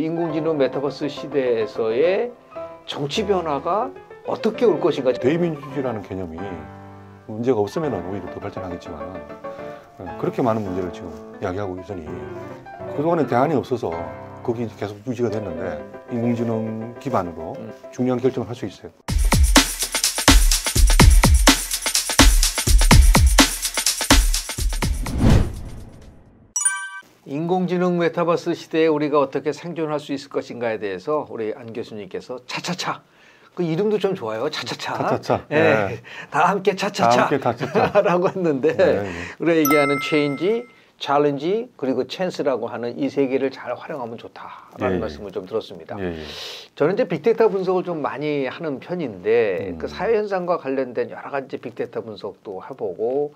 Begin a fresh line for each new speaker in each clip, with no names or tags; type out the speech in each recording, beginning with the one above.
인공지능 메타버스 시대에서의 정치 변화가 어떻게 올 것인가.
대의민주주의라는 개념이 문제가 없으면 오히려 더 발전하겠지만 그렇게 많은 문제를 지금 이야기하고 있으니 그동안에 대안이 없어서 거기 계속 유지가 됐는데 인공지능 기반으로 중요한 결정을 할 수 있어요.
인공지능 메타버스 시대에 우리가 어떻게 생존할 수 있을 것인가에 대해서 우리 안 교수님께서 차차차, 그 이름도 좀 좋아요. 차차차.
차차차.
네.
네.
다 함께 차차차.
다 함께 차차차.
라고 했는데
네.
우리가 얘기하는 체인지, 챌린지 그리고 찬스라고 하는 이 세 개를 잘 활용하면 좋다라는 말씀을 좀 들었습니다. 저는 이제 빅데이터 분석을 좀 많이 하는 편인데 그 사회 현상과 관련된 여러 가지 빅데이터 분석도 해보고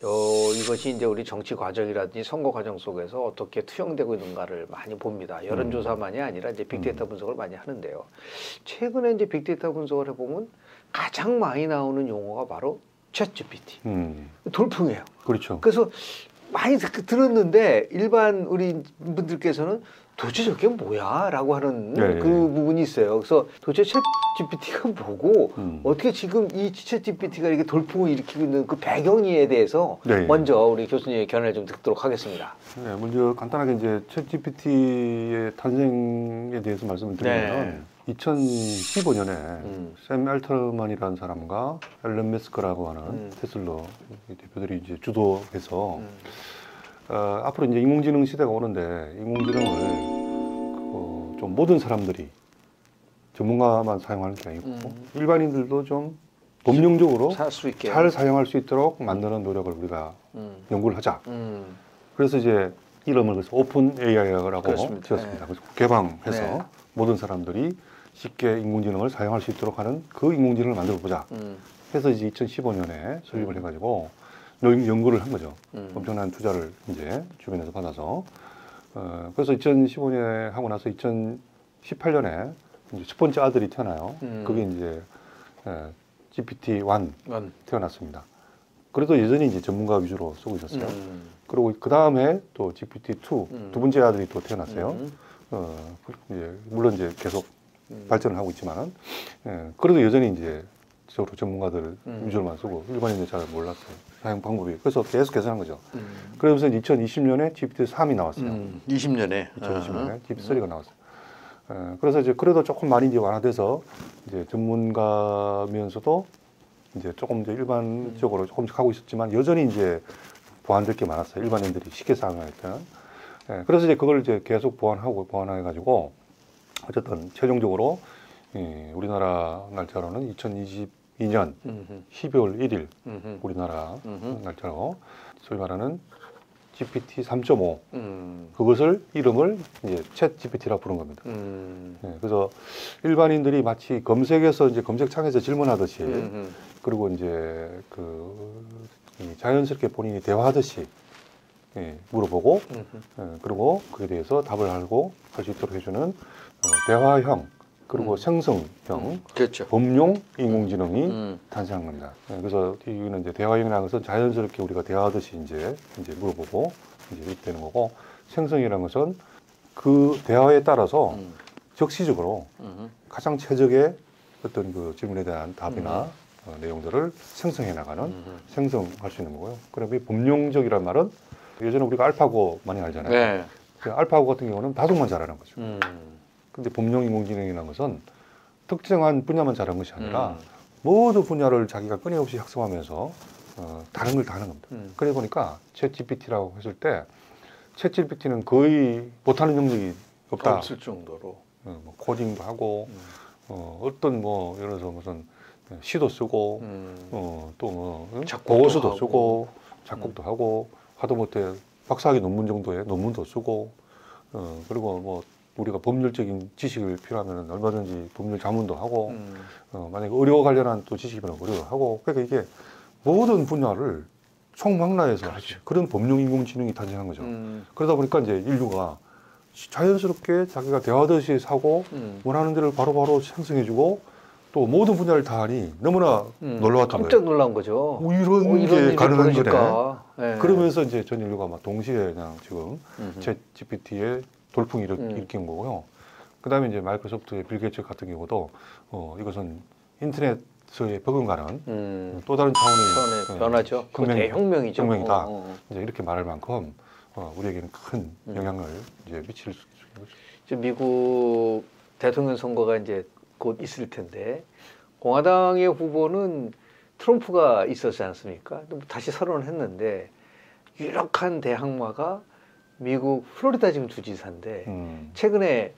이것이 이제 우리 정치 과정이라든지 선거 과정 속에서 어떻게 투영되고 있는가를 많이 봅니다. 여론조사만이 아니라 이제 빅데이터 분석을 많이 하는데요. 최근에 이제 빅데이터 분석을 해보면 가장 많이 나오는 용어가 바로 챗GPT. 돌풍이에요.
그렇죠.
그래서 많이 들었는데 일반 우리 분들께서는 도대체 저게 뭐야? 라고 하는 그 부분이 있어요. 그래서 도대체 챗 GPT가 뭐고 어떻게 지금 이 챗 GPT가 이렇게 돌풍을 일으키고 있는 그 배경에 대해서 먼저 우리 교수님의 견해를 좀 듣도록 하겠습니다.
네, 먼저 간단하게 이제 챗 GPT의 탄생에 대해서 말씀을 드리면 2015년에 샘 알트만이라는 사람과 앨런 머스크라고 하는 테슬라 대표들이 이제 주도해서 앞으로 이제 인공지능 시대가 오는데 인공지능을 좀 모든 사람들이 전문가만 사용하는 게 아니고 일반인들도 좀 범용적으로 잘 사용할 수 있도록 만드는 노력을 우리가 연구를 하자. 그래서 이제 이름을 그래서 오픈 AI라고 지었습니다. 그래서 개방해서 모든 사람들이 쉽게 인공지능을 사용할 수 있도록 하는 그 인공지능을 만들어 보자. 해서 이제 2015년에 설립을 해가지고 연구를 한 거죠. 엄청난 투자를 이제 주변에서 받아서. 그래서 2015년에 하고 나서 2018년에 이제 첫 번째 아들이 태어나요. 그게 이제 GPT-1 태어났습니다. 그래도 여전히 이제 전문가 위주로 쓰고 있었어요. 그리고 그 다음에 또 GPT-2 두 번째 아들이 또 태어났어요. 이제 물론 이제 계속 발전을 하고 있지만은, 그래도 여전히 이제 적으로 전문가들 위주로만 쓰고 일반인들 잘 몰랐어요. 사용 방법이. 그래서 계속 개선한 거죠. 그러면서 2020년에 GPT-3이 나왔어요.
20년에
2020년에 GPT-3가 나왔어요. 그래서 이제 그래도 조금 많이 이제 완화돼서 이제 전문가면서도 이제 조금 이제 일반적으로 조금씩 하고 있었지만 여전히 이제 보완될 게 많았어요. 일반인들이 쉽게 사용할 때는. 그래서 이제 그걸 이제 계속 보완해가지고 어쨌든 최종적으로 우리나라 날짜로는 2022년 12월 1일 우리나라 날짜로 소위 말하는 GPT 3.5 그것을 이름을 이제 챗 GPT라고 부른 겁니다. 그래서 일반인들이 마치 검색에서 이제 검색창에서 질문하듯이 그리고 이제 자연스럽게 본인이 대화하듯이 물어보고 그리고 그에 대해서 답을 하고 할 수 있도록 해주는 대화형 그리고 생성형 범용 인공지능이 탄생한 겁니다. 그래서 이거는 이제 대화형이라는 것은 자연스럽게 우리가 대화하듯이 이제 물어보고 이제 이렇게 되는 거고, 생성이라는 것은 그 대화에 따라서 적시적으로 가장 최적의 어떤 그 질문에 대한 답이나 내용들을 생성해 나가는 생성할 수 있는 거고요. 그다음에 범용적이란 말은 예전에 우리가 알파고 많이 알잖아요. 그 알파고 같은 경우는 다속만 잘하는 거죠. 근데 범용 인공지능이라는 것은 특정한 분야만 잘하는 것이 아니라 모든 분야를 자기가 끊임없이 학습하면서 다른 걸 다 하는 겁니다. 그래 보니까 챗 GPT라고 했을 때 챗 GPT는 거의 못하는 영역이 없다.
없을 정도로
뭐 코딩도 하고 어떤 뭐 예를 들어서 무슨 시도 쓰고 또 뭐 보고서도 쓰고 작곡도 하고 하다못해 박사학위 논문 정도의 논문도 쓰고 그리고 뭐 우리가 법률적인 지식을 필요하면 얼마든지 법률 자문도 하고 만약에 의료 관련한 또 지식이 필요하면 의료도 하고, 그러니까 이게 모든 분야를 총망라해서 그런 범용 인공지능이 탄생한 거죠. 그러다 보니까 이제 인류가 자연스럽게 자기가 대화하듯이 하고 원하는 대로 바로바로 생성해주고 또 모든 분야를 다 하니 너무나 놀라웠던 거예요.
깜짝 놀란 거죠.
이런 게 가능한 거네.
네.
그러면서 이제 전 인류가 막 동시에 그냥 지금 챗 GPT의 돌풍이 일으킨 거고요. 그다음에 이제 마이크로소프트의 빌 게이츠 같은 경우도 이것은 인터넷에 버금가는 또 다른 차원의
변화죠. 대혁명이죠.
혁명이다. 이제 이렇게 말할 만큼 우리에게는 큰 영향을 이제 미칠 수 있는 거죠.
미국 대통령 선거가 이제 곧 있을 텐데 공화당의 후보는 트럼프가 있었지 않습니까? 다시 선언을 했는데 유력한 대항마가 미국 플로리다 지금 주지사인데 최근에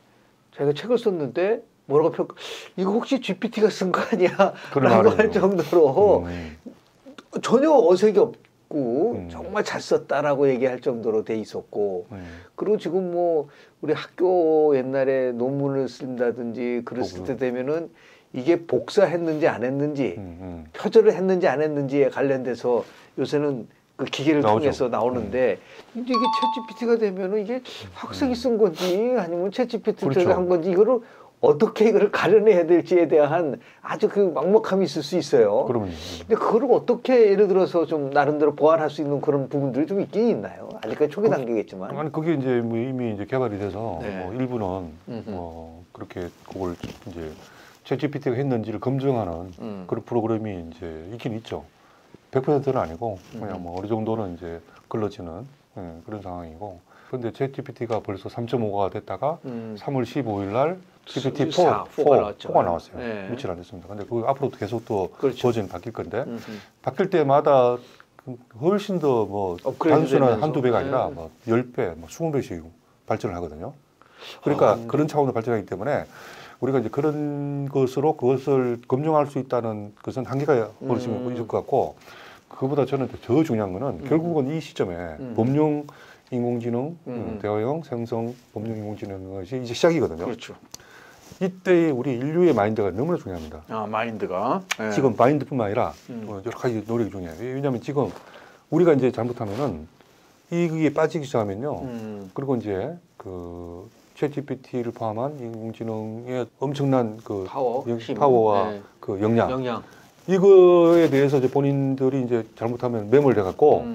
제가 책을 썼는데 뭐라고 이거 혹시 GPT가 쓴 거 아니야? 라고 할 정도로 전혀 어색이 없고 정말 잘 썼다라고 얘기할 정도로 돼 있었고 그리고 지금 뭐 우리 학교 옛날에 논문을 쓴다든지 글을 쓸 때 되면은 이게 복사했는지 안 했는지 표절을 했는지 안 했는지에 관련돼서 요새는 그 기계를 통해서 나오는데 이제 이게 챗GPT가 되면은 이게 학생이 쓴 건지 아니면 챗GPT를
그렇죠.
한 건지 이거를 어떻게 이걸 가려내야 될지에 대한 아주 그 막막함이 있을 수 있어요.
그러면요.
근데 그거를 어떻게 예를 들어서 좀 나름대로 보완할 수 있는 그런 부분들이 좀 있긴 있나요? 아직까지 초기 단계겠지만.
아니 그게 이제 뭐 이미 이제 개발이 돼서 뭐 일부는 그렇게 그걸 이제 챗GPT가 했는지를 검증하는 그런 프로그램이 이제 있긴 있죠. 100%는 아니고 그냥 뭐 어느 정도는 이제 걸러지는 그런 상황이고. 그런데 챗GPT가 벌써 3.5가 됐다가 3월 15일 날 GPT-4가 나왔어요.
네.
며칠 안 됐습니다. 근데 그 앞으로도 계속 또
그렇죠.
버전이 바뀔 건데 바뀔 때마다 훨씬 더 뭐 단순한 한두 배가 아니라 뭐 10배, 뭐 20배씩 발전을 하거든요. 그러니까 그런 차원으로 발전하기 때문에 우리가 이제 그런 것으로 그것을 검증할 수 있다는 것은 한계가 어르신 있을 것 같고 그거보다 저는 더 중요한 거는 결국은 이 시점에 범용 인공지능, 대화형 생성 범용 인공지능 것이 이제 시작이거든요.
그렇죠.
이때 우리 인류의 마인드가 너무나 중요합니다.
아, 마인드가
지금 마인드뿐만 아니라 여러 가지 노력이 중요해요. 왜냐하면 지금 우리가 이제 잘못하면은 이게 빠지기 시작하면요. 그리고 이제 그 챗GPT를 포함한 인공지능의 엄청난 그 파워와 그 역량. 이거에 대해서 이제 본인들이 이제 잘못하면 매몰돼 갖고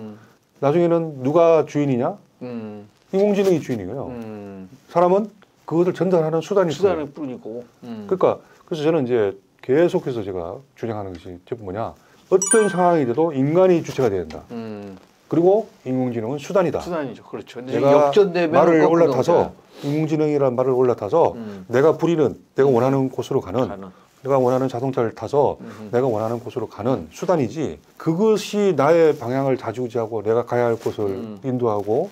나중에는 누가 주인이냐? 인공지능이 주인이에요. 사람은 그것을 전달하는 수단일
뿐이고.
그러니까 그래서 저는 이제 계속해서 제가 주장하는 것이 뭐냐? 어떤 상황이 돼도 인간이 주체가 돼야 된다. 그리고 인공지능은 수단이다.
수단이죠. 그렇죠.
내가 말을 올라타서 인공지능이라는 말을 올라타서 내가 부리는 내가 원하는 곳으로 가는 내가 원하는 자동차를 타서 내가 원하는 곳으로 가는 수단이지 그것이 나의 방향을 좌지우지하고 내가 가야 할 곳을 인도하고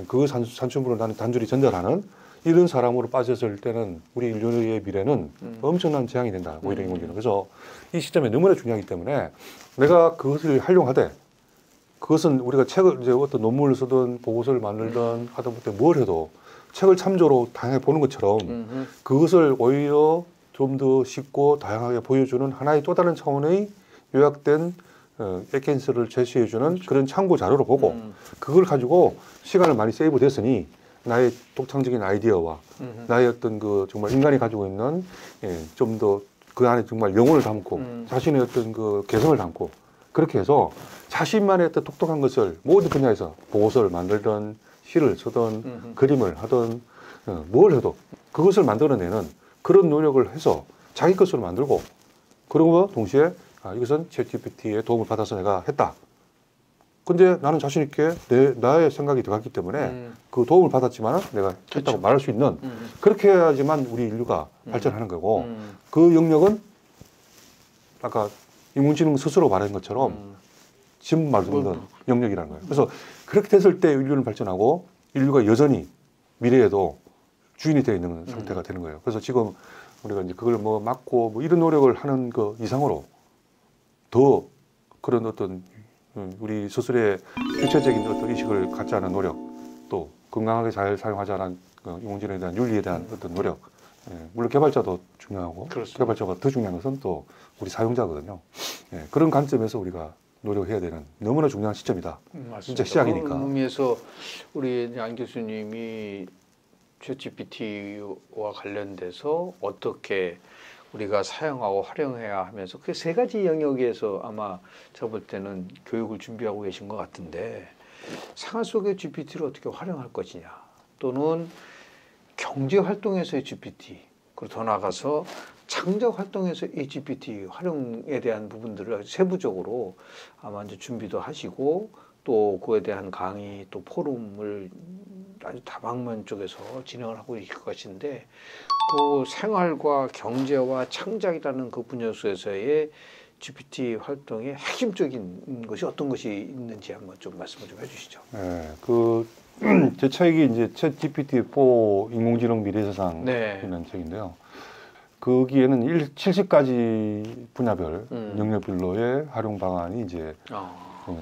그 산출물을 나는 단줄이 전달하는 이런 사람으로 빠졌을 때는 우리 인류의 미래는 엄청난 재앙이 된다. 오히려 인공지능. 그래서 이 시점에 너무나 중요하기 때문에 내가 그것을 활용하되 그것은 우리가 책을 이제 어떤 논문을 쓰든 보고서를 만들든 하다못해 뭘 해도 책을 참조로 다양하게 보는 것처럼 그것을 오히려 좀 더 쉽고 다양하게 보여주는 하나의 또 다른 차원의 요약된 에센스를 제시해주는 그런 참고 자료로 보고 그걸 가지고 시간을 많이 세이브 됐으니 나의 독창적인 아이디어와 나의 어떤 그 정말 인간이 가지고 있는 좀 더 그 안에 정말 영혼을 담고 자신의 어떤 그 개성을 담고 그렇게 해서 자신만의 어떤 독특한 것을 모든 분야에서 보고서를 만들든 시를 쓰든 그림을 하든 뭘 해도 그것을 만들어내는 그런 노력을 해서 자기 것으로 만들고 그리고 동시에 이것은 챗GPT의 도움을 받아서 내가 했다. 근데 나는 자신 있게 나의 생각이 들어갔기 때문에 그 도움을 받았지만 내가 했다고 말할 수 있는 그렇게 해야지만 우리 인류가 발전하는 거고 그 영역은 아까 인공지능 스스로 말한 것처럼 지금 말씀드린 영역이라는 거예요. 그래서 그렇게 됐을 때 인류는 발전하고 인류가 여전히 미래에도 주인이 되어 있는 상태가 되는 거예요. 그래서 지금 우리가 이제 그걸 뭐 막고 뭐 이런 노력을 하는 그 이상으로 더 그런 어떤 우리 스스로의 주체적인 어떤 의식을 갖지 않은 노력, 또 건강하게 잘 사용하자는 인공지능에 대한 윤리에 대한 어떤 노력. 물론 개발자도 중요하고 그렇습니다. 개발자가 더 중요한 것은 또 우리 사용자거든요. 그런 관점에서 우리가 노력해야 되는 너무나 중요한 시점이다.
맞습니다.
진짜 시작이니까.
그런 의미에서 우리 안 교수님이 챗GPT와 관련돼서 어떻게 우리가 사용하고 활용해야 하면서 그 세 가지 영역에서 아마 제가 볼 때는 교육을 준비하고 계신 것 같은데 생활 속의 GPT를 어떻게 활용할 것이냐 또는 경제 활동에서의 GPT, 그리고 더 나아가서 창작 활동에서의 GPT 활용에 대한 부분들을 아주 세부적으로 아마 이제 준비도 하시고 또 그에 대한 강의 또 포럼을 아주 다방면 쪽에서 진행을 하고 있을 것인데 그 생활과 경제와 창작이라는 그 분야 속에서의 GPT 활동의 핵심적인 것이 어떤 것이 있는지 한번 좀 말씀을 좀 해주시죠.
네, 제 책이 이제 챗 GPT-4 인공지능 미래세상이라는 책인데요. 거기에는 70가지 분야별 영역별로의 활용 방안이 이제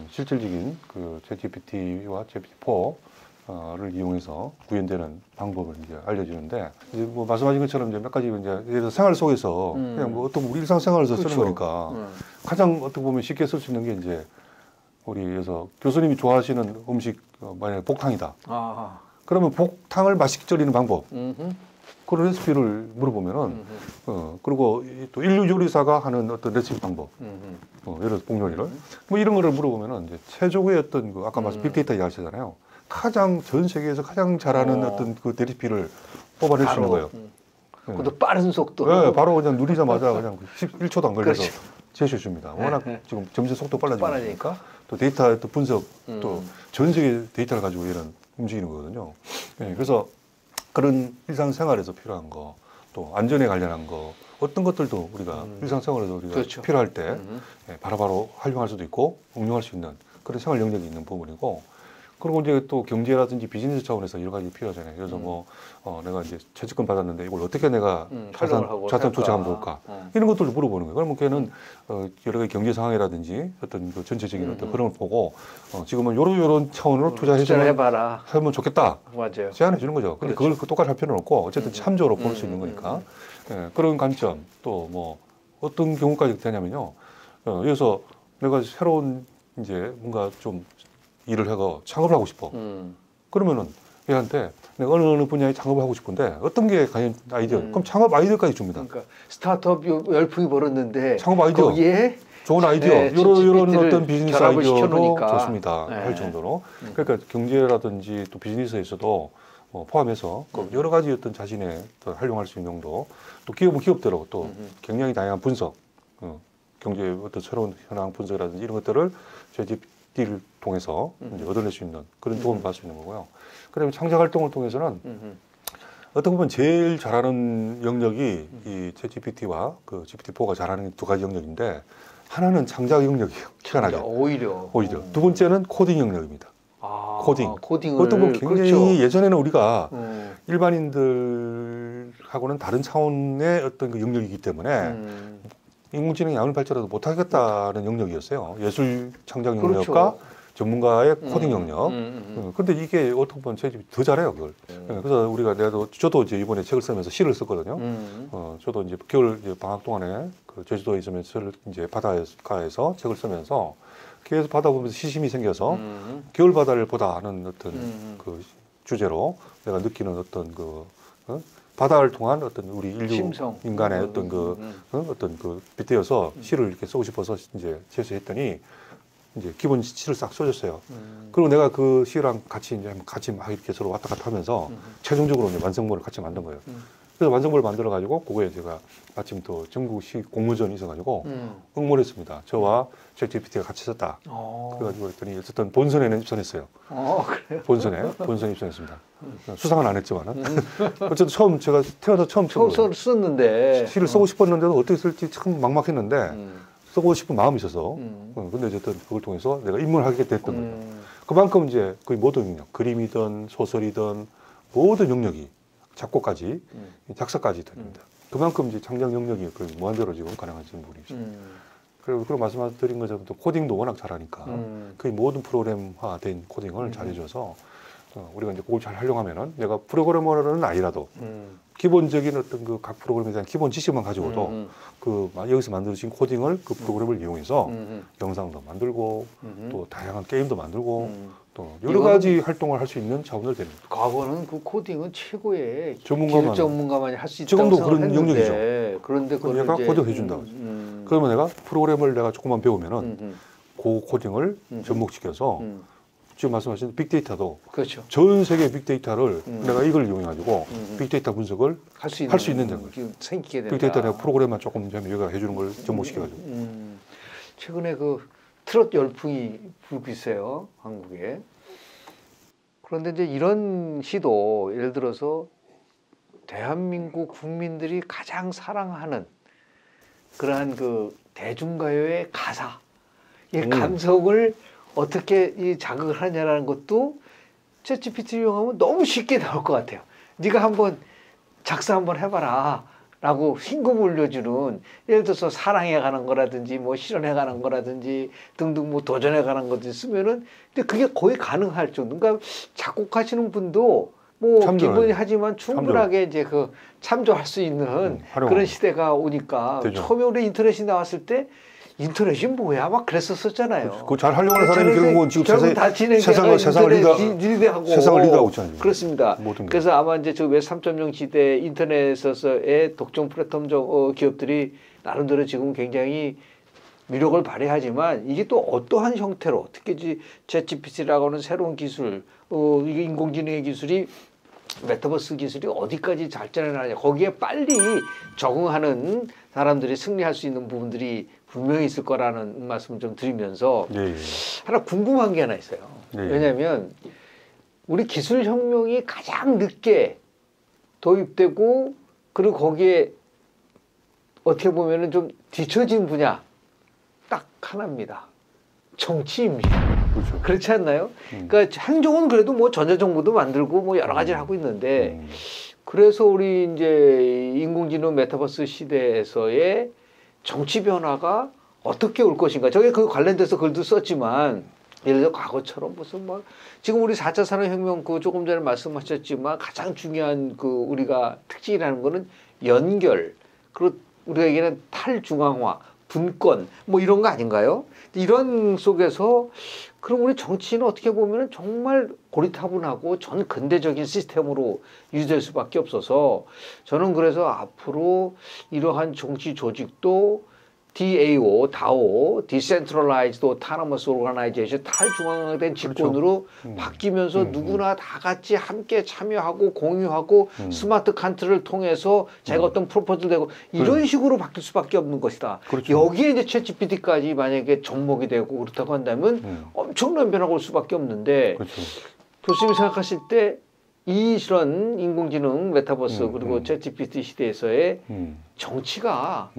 실질적인 그 챗 GPT와 GPT-4를 이용해서 구현되는 방법을 이제 알려주는데 이제 뭐 말씀하신 것처럼 이제 몇 가지 이제 예를 들어 생활 속에서 그냥 뭐 어떤 우리 일상생활에서 쓰는 거니까 가장 어떻게 보면 쉽게 쓸 수 있는 게 이제 우리 그래서 교수님이 좋아하시는 음식 만약에 복탕이다. 그러면 복탕을 맛있게 절이는 방법. 그런 레시피를 물어보면은 그리고 또 인류 요리사가 하는 어떤 레시피 방법. 예를 들어서 복요리를 뭐 이런 거를 물어보면은 이제 최적의 어떤 그 아까 말씀 빅데이터 이야기하셨잖아요. 가장 전 세계에서 가장 잘하는 어떤 그 레시피를 뽑아낼 수 있는 거예요.
그것도 빠른 속도로.
네, 바로 그냥 누리자마자 그냥 1초도 안 걸려서 제시해 줍니다. 워낙 지금 점점 속도 빨라지니까 또 데이터 또 분석 또 전 세계 데이터를 가지고 이런 움직이는 거거든요. 네, 그래서 그런 일상생활에서 필요한 거, 또 안전에 관련한 거, 어떤 것들도 우리가 일상생활에서 우리가
그렇죠.
필요할 때 바로바로 활용할 수도 있고 응용할 수 있는 그런 생활 영역이 있는 부분이고, 그리고 이제 또 경제라든지 비즈니스 차원에서 여러 가지 필요하잖아요. 그래서 뭐 내가 이제 채권금 받았는데 이걸 어떻게 내가 자산 투자하면 좋을까? 이런 것들도 물어보는 거예요. 그러면 걔는 여러 가지 경제 상황이라든지 어떤 그 전체적인 어떤 흐름을 보고 지금은 요런 차원으로 하면 좋겠다.
맞아요.
제안해 주는 거죠. 근데 그걸 똑같이 할 필요는 없고 어쨌든 참조로 볼 수 있는 거니까 그런 관점 또 뭐 어떤 경우까지 되냐면요. 여기서 내가 새로운 이제 뭔가 좀 일을 하고 창업을 하고 싶어. 그러면은 얘한테 내가 어느 분야에 창업을 하고 싶은데 어떤 게 과연 아이디어? 그럼 창업 아이디어까지 줍니다.
그러니까 스타트업 열풍이 벌었는데
창업 아이디어.
거기에
좋은 아이디어, 이런 어떤 비즈니스 아이디어도 좋습니다.
네.
할 정도로. 그러니까 경제라든지 또 비즈니스에서도 포함해서 여러 가지 어떤 자신의 활용할 수 있는 정도, 또 기업은 기업대로 또 굉장히 다양한 분석, 경제의 어떤 새로운 현황 분석이라든지 이런 것들을 를 통해서 이제 얻어낼 수 있는 그런 도움을 받을 수 있는 거고요. 그다음에 창작 활동을 통해서는 어떻게 보면 제일 잘하는 영역이 이 챗GPT와 그 GPT-4가 잘하는 두 가지 영역인데 하나는 창작 영역이에요. 희한하게.
오히려.
두 번째는 코딩 영역입니다.
코딩을
그것도 뭐 굉장히
그렇죠.
예전에는 우리가 일반인들하고는 다른 차원의 어떤 그 영역이기 때문에 인공지능이 아무리 발전해도 못하겠다는 영역이었어요. 예술 창작 영역과
그렇죠.
전문가의 코딩 영역. 근데 이게 어떻게 보면 더 잘해요, 그걸. 그래서 저도 이제 이번에 책을 쓰면서 시를 썼거든요. 저도 이제 겨울 방학 동안에 그 제주도에 있으면 이제 바닷가에서 책을 쓰면서 계속 바다 보면서 시심이 생겨서 겨울 바다를 보다 하는 어떤 그 주제로 내가 느끼는 어떤 바다를 통한 어떤 우리 인류
심성.
인간의 어떤 어떤 빗대어서 시를 이렇게 쓰고 싶어서 이제 제시했더니 이제 기본 시를 싹 써줬어요. 그리고 내가 그 시랑 같이 막 이렇게 서로 왔다 갔다 하면서 최종적으로 이제 완성본을 같이 만든 거예요. 그래서 완성본을 만들어 가지고 그거에 제가 마침 또 전국 시 공모전이 있어가지고 응모를 했습니다. 저와 챗GPT가 같이 썼다. 그래가지고 했더니 어쨌든 본선에는 입선했어요.
그래요?
본선에 입선했습니다. 수상은 안 했지만은 어쨌든 제가 태어나서 처음
썼는데
시를 쓰고 싶었는데도 어떻게 쓸지 참 막막했는데 쓰고 싶은 마음이 있어서 근데 어쨌든 그걸 통해서 내가 입문하게 됐던 거예요. 그만큼 이제 거의 모든 영역, 그림이든 소설이든 모든 영역이 작곡까지 작사까지 됩니다. 그만큼 이제 창작 영역이 거의 무한대로 지금 가능한 부분이죠. 그리고 말씀드린 것처럼 또 코딩도 워낙 잘하니까 거의 모든 프로그램화된 코딩을 잘해줘서 우리가 이제 그걸 잘 활용하면은 내가 프로그래머는 아니라도 기본적인 어떤 그 각 프로그램에 대한 기본 지식만 가지고도 여기서 만들어진 코딩을 그 프로그램을 이용해서 영상도 만들고 또 다양한 게임도 만들고 또 여러 가지 활동을 할 수 있는 자원을 됩니다.
과거는 그 코딩은 최고의 기술 전문가만이 할 수 있다고
지금도 그런 영역이죠.
그런데 그걸
얘가 코딩 해준다. 그러면 내가 프로그램을 내가 조금만 배우면은 그 코딩을 접목시켜서 지금 말씀하신 빅데이터도
그렇죠.
전 세계 빅데이터를 내가 이걸 이용해가지고 빅데이터 분석을
할
수 있는 거예요.
생기게 된다.
빅데이터 내가 프로그램만 조금 좀 여기가 해주는 걸 접목시켜가지고.
최근에 그 트롯 열풍이 불고 있어요, 한국에. 그런데 이제 이런 시도 예를 들어서 대한민국 국민들이 가장 사랑하는 그러한 그 대중가요의 가사, 이 감성을 어떻게 이 자극을 하냐라는 것도 챗GPT 이용하면 너무 쉽게 나올 것 같아요. 네가 한번 작사 한번 해봐라 라고 힘금 올려주는, 예를 들어서 사랑해 가는 거라든지 뭐 실현해 가는 거라든지 등등 뭐 도전해 가는 것들 쓰면은, 근데 그게 거의 가능할 정도. 그러니까 작곡하시는 분도 뭐 기본이 하지만 충분하게 이제 그 참조할 수 있는 그런 시대가 오니까. 되죠. 처음에 우리 인터넷이 나왔을 때 인터넷이 뭐야 막 그랬었잖아요.
그거 잘 하려고 하는 사람이 결국은 지금 세상을 리드하고 있잖아요.
그렇습니다. 그래서 아마 이제 저 웹 3.0 시대 인터넷에서의 독점 플랫폼 기업들이 나름대로 지금 굉장히 위력을 발휘하지만, 이게 또 어떠한 형태로, 특히 챗GPT라고 하는 새로운 기술, 이게 인공지능의 기술이, 메타버스 기술이 어디까지 발전해 나가냐, 거기에 빨리 적응하는 사람들이 승리할 수 있는 부분들이 분명히 있을 거라는 말씀을 좀 드리면서, 하나 궁금한 게 하나 있어요. 왜냐하면 우리 기술혁명이 가장 늦게 도입되고, 그리고 거기에 어떻게 보면은 좀 뒤처진 분야 딱 하나입니다. 정치입니다.
그렇죠.
그렇지 않나요? 그러니까 행정은 그래도 뭐 전자정부도 만들고 뭐 여러 가지를 하고 있는데, 그래서 우리 이제 인공지능 메타버스 시대에서의 정치 변화가 어떻게 올 것인가. 저게 그 관련돼서 글도 썼지만, 예를 들어 과거처럼 무슨 뭐 지금 우리 4차 산업혁명 그 조금 전에 말씀하셨지만 가장 중요한 그 우리가 특징이라는 거는 연결, 그리고 우리가 얘기하는 탈중앙화, 분권 뭐 이런 거 아닌가요? 이런 속에서 그럼 우리 정치는 어떻게 보면 정말 고리타분하고 전 근대적인 시스템으로 유지될 수밖에 없어서, 저는 그래서 앞으로 이러한 정치 조직도 DAO, DAO, Decentralized Autonomous Organization, 탈중앙화된 집권으로 바뀌면서 누구나 다 같이 함께 참여하고 공유하고 스마트 컨트롤을 통해서 자기가 어떤 프로포즈를 내고 이런 식으로 바뀔 수밖에 없는 것이다.
그렇죠.
여기에 이제 챗GPT까지 만약에 접목이 되고 그렇다고 한다면 엄청난 변화가 올 수밖에 없는데,
그렇죠.
교수님이 생각하실 때 이런 인공지능, 메타버스 그리고 챗GPT 시대에서의 정치가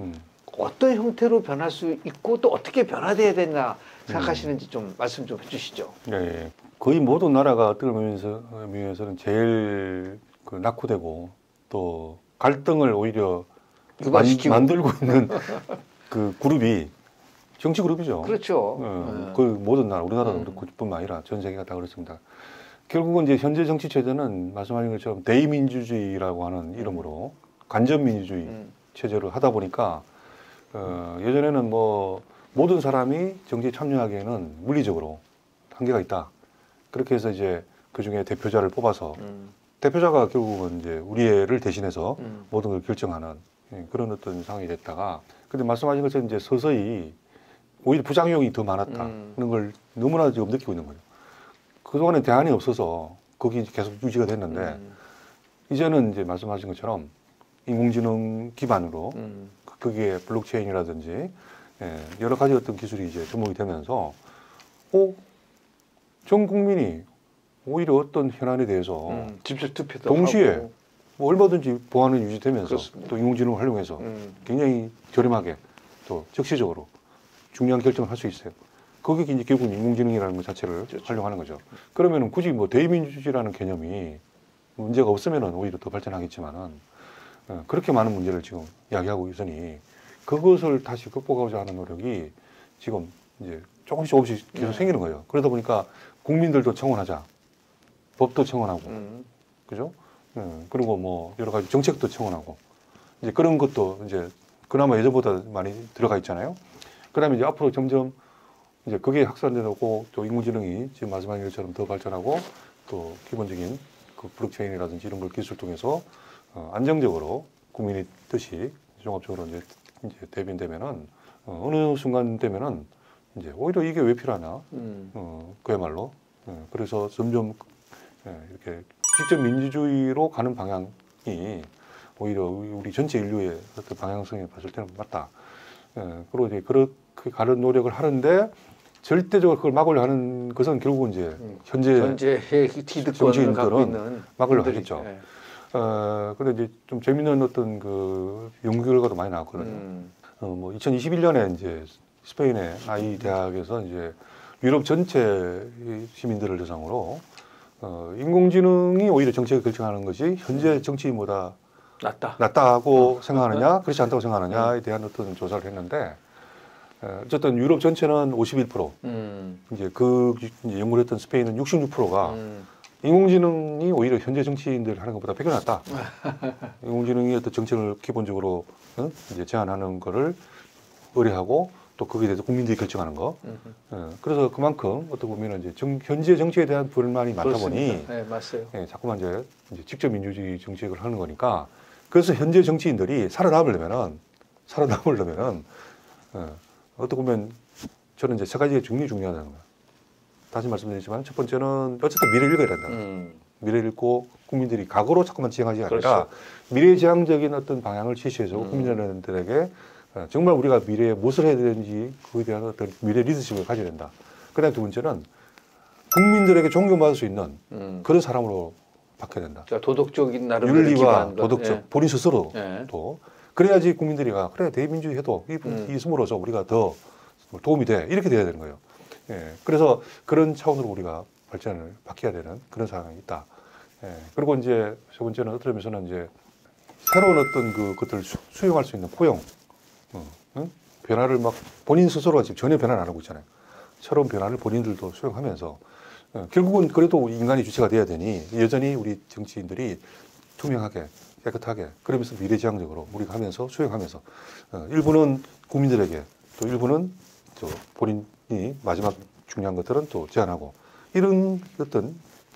어떤 형태로 변할 수 있고 또 어떻게 변화돼야 되나 생각하시는지 좀 말씀 좀 해주시죠.
네, 거의 모든 나라가 어떤 의미에서는 제일 그 낙후되고 또 갈등을 오히려 만들고 있는 그 그룹이 정치 그룹이죠.
그렇죠.
그 모든 나라, 우리나라도 그렇고 뿐만 아니라 전 세계가 다 그렇습니다. 결국은 이제 현재 정치 체제는 말씀하신 것처럼 대의민주주의라고 하는 이름으로 간접민주주의 체제를 하다 보니까 예전에는 뭐 모든 사람이 정치에 참여하기에는 물리적으로 한계가 있다. 그렇게 해서 이제 그 중에 대표자를 뽑아서 대표자가 결국은 이제 우리를 대신해서 모든 걸 결정하는 그런 어떤 상황이 됐다가, 근데 말씀하신 것처럼 이제 서서히 오히려 부작용이 더 많았다는 걸 너무나 지금 느끼고 있는 거죠. 그동안에 대안이 없어서 거기 계속 유지가 됐는데, 이제는 이제 말씀하신 것처럼 인공지능 기반으로 거기에 블록체인이라든지 여러 가지 어떤 기술이 이제 접목이 되면서 전 국민이 오히려 어떤 현안에 대해서
직접 투표도
동시에
하고.
뭐 얼마든지 보안은 유지되면서
그렇습니다.
또 인공지능을 활용해서 굉장히 저렴하게 또 적시적으로 중요한 결정을 할 수 있어요. 그게 이제 결국 인공지능이라는 것 자체를 활용하는 거죠. 그러면은 굳이 뭐 대의민주주의라는 개념이 문제가 없으면은 오히려 더 발전하겠지만은, 그렇게 많은 문제를 지금 이야기하고 있으니 그것을 다시 극복하고자 하는 노력이 지금 이제 조금씩 계속 생기는 거예요. 그러다 보니까 국민들도 청원하자, 법도 청원하고, 그죠? 그리고 뭐 여러 가지 정책도 청원하고, 이제 그런 것도 이제 그나마 예전보다 많이 들어가 있잖아요. 그다음에 이제 앞으로 점점 이제 그게 확산되고 또 인공지능이 지금 말씀하신 것처럼 더 발전하고 또 기본적인 그 블록체인이라든지 이런 걸 기술 통해서 안정적으로 국민의 뜻이 종합적으로 이제 대변되면은 어느 순간 되면은 이제 오히려 이게 왜 필요하나? 그야말로 그래서 점점 이렇게 직접 민주주의로 가는 방향이 오히려 우리 전체 인류의 어떤 방향성에 봤을 때는 맞다. 그리고 이제 그렇게 가는 노력을 하는데 절대적으로 그걸 막으려 하는 것은 결국은 이제 현재의 정치인들은 막으려 하겠죠. 근데 이제 좀 재밌는 어떤 그 연구 결과도 많이 나왔거든요. 뭐 2021년에 이제 스페인의 아이 대학에서 이제 유럽 전체 시민들을 대상으로 인공지능이 오히려 정책을 결정하는 것이 현재 정치인보다 낫다고 생각하느냐, 그렇지 않다고 생각하느냐에 대한 어떤 조사를 했는데, 어쨌든 유럽 전체는 51%, 이제 이제 연구를 했던 스페인은 66%가 인공지능이 오히려 현재 정치인들 하는 것보다 배가 낫다. 인공지능이 어떤 정책을 기본적으로 이제 제안하는 거를 의뢰하고 또 거기에 대해서 국민들이 결정하는 거. 그래서 그만큼 어떻게 보면 이제 현재 정치에 대한 불만이 많다 보니,
네, 맞아요.
자꾸만 이제 직접 민주주의 정책을 하는 거니까. 그래서 현재 정치인들이 살아남으려면은 어떻게 보면 저는 이제 세 가지가 중요하다는 거예요. 다시 말씀드리지만 첫 번째는 어쨌든 미래를 읽어야 된다. 미래를 읽고 국민들이 과거로 자꾸만 지향하지 아니라
그렇죠.
미래지향적인 어떤 방향을 제시해서 국민들에게 정말 우리가 미래에 무엇을 해야 되는지 그에 대한 어떤 미래 리더십을 가져야 된다. 그다음 두 번째는 국민들에게 존경받을 수 있는 그런 사람으로 바뀌어야 된다.
그러니까 도덕적인 나름의
윤리와 도덕적 본인 스스로도
예.
그래야지 국민들이가 그래 대민주의 해도 있음으로써 우리가 더 도움이 돼 이렇게 돼야 되는 거예요. 그래서 그런 차원으로 우리가 발전을 바뀌어야 되는 그런 상황이 있다. 그리고 이제 세 번째는 어떤 면에서는 이제 새로운 어떤 것들을 수용할 수 있는 포용, 변화를 막 본인 스스로가 지금 전혀 변화를 안 하고 있잖아요. 새로운 변화를 본인들도 수용하면서 결국은 그래도 인간이 주체가 돼야 되니 여전히 우리 정치인들이 투명하게 깨끗하게 그러면서 미래지향적으로 우리가 하면서 수용하면서 일부는 국민들에게 또 일부는 또 본인이 마지막 중요한 것들은 또 제안하고 이런 어떤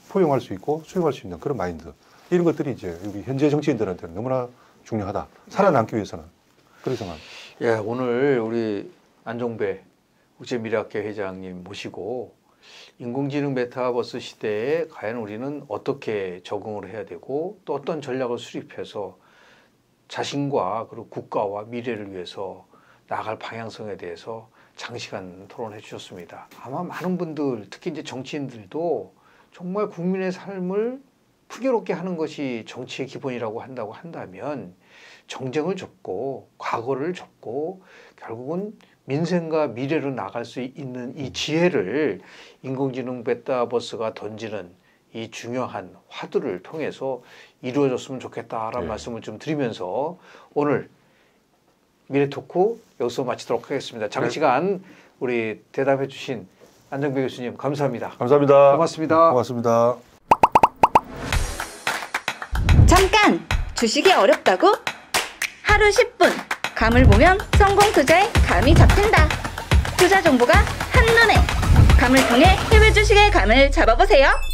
포용할 수 있고 수용할 수 있는 그런 마인드 이런 것들이 이제 우리 현재 정치인들한테는 너무나 중요하다. 살아남기 위해서는 그런 생각합니다.
예, 오늘 우리 안종배 국제미래학회 회장님 모시고 인공지능 메타버스 시대에 과연 우리는 어떻게 적응을 해야 되고 또 어떤 전략을 수립해서 자신과 그리고 국가와 미래를 위해서 나아갈 방향성에 대해서 장시간 토론해 주셨습니다. 아마 많은 분들 특히 이제 정치인들도 정말 국민의 삶을 풍요롭게 하는 것이 정치의 기본이라고 한다면 정쟁을 접고 과거를 접고 결국은 민생과 미래로 나갈 수 있는 이 지혜를 인공지능 메타버스가 던지는 이 중요한 화두를 통해서 이루어졌으면 좋겠다라는 말씀을 좀 드리면서 오늘 미래토크 여기서 마치도록 하겠습니다. 장시간 우리 대답해 주신 안종배 교수님 감사합니다.
감사합니다.
고맙습니다.
고맙습니다.
잠깐! 주식이 어렵다고? 하루 10분 감을 보면 성공 투자의 감이 잡힌다. 투자 정보가 한눈에 감을 통해 해외 주식의 감을 잡아보세요.